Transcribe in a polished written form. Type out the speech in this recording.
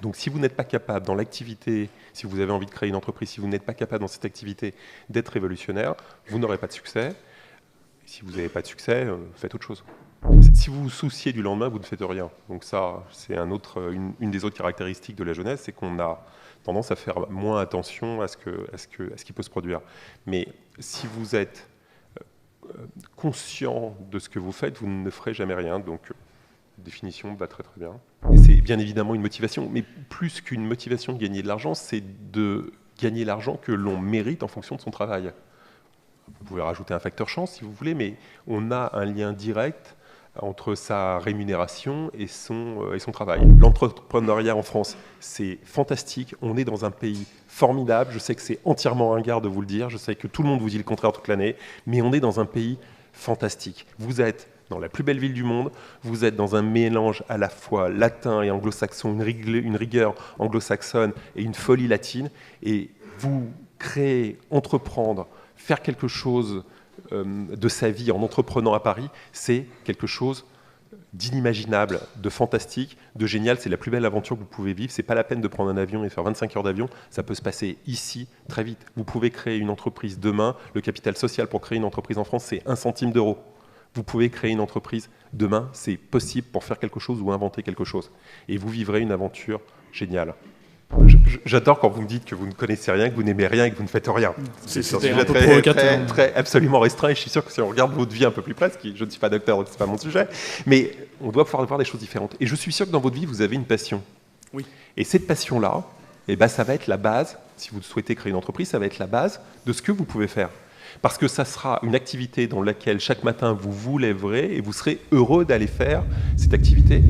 Donc si vous n'êtes pas capable dans l'activité, si vous avez envie de créer une entreprise, si vous n'êtes pas capable dans cette activité d'être révolutionnaire, vous n'aurez pas de succès. Si vous n'avez pas de succès, faites autre chose. Si vous vous souciez du lendemain, vous ne faites rien. Donc ça, c'est une des autres caractéristiques de la jeunesse, c'est qu'on a tendance à faire moins attention à ce qui peut se produire. Mais si vous êtes conscient de ce que vous faites, vous ne ferez jamais rien. Donc, définition va très très bien. Et c'est bien évidemment une motivation, mais plus qu'une motivation de gagner de l'argent, c'est de gagner l'argent que l'on mérite en fonction de son travail. Vous pouvez rajouter un facteur chance si vous voulez, mais on a un lien direct entre sa rémunération et son travail. L'entrepreneuriat en France, c'est fantastique. On est dans un pays formidable. Je sais que c'est entièrement ringard de vous le dire. Je sais que tout le monde vous dit le contraire toute l'année. Mais on est dans un pays fantastique. Vous êtes dans la plus belle ville du monde. Vous êtes dans un mélange à la fois latin et anglo-saxon, une rigueur anglo-saxonne et une folie latine. Et vous créez, entreprendre, faire quelque chose de sa vie en entreprenant à Paris, c'est quelque chose d'inimaginable, de fantastique, de génial. C'est la plus belle aventure que vous pouvez vivre. C'est pas la peine de prendre un avion et faire 25 heures d'avion. Ça peut se passer ici, très vite. Vous pouvez créer une entreprise demain. Le capital social pour créer une entreprise en France, c'est 1 centime d'euro. Vous pouvez créer une entreprise demain. C'est possible pour faire quelque chose ou inventer quelque chose. Et vous vivrez une aventure géniale. J'adore quand vous me dites que vous ne connaissez rien, que vous n'aimez rien et que vous ne faites rien. C'est un sujet très absolument restreint et je suis sûr que si on regarde votre vie un peu plus près, je ne suis pas docteur donc ce n'est pas mon sujet, mais on doit pouvoir voir des choses différentes. Et je suis sûr que dans votre vie, vous avez une passion. Oui. Et cette passion-là, ça va être la base, si vous souhaitez créer une entreprise, ça va être la base de ce que vous pouvez faire. Parce que ça sera une activité dans laquelle chaque matin vous vous lèverez et vous serez heureux d'aller faire cette activité.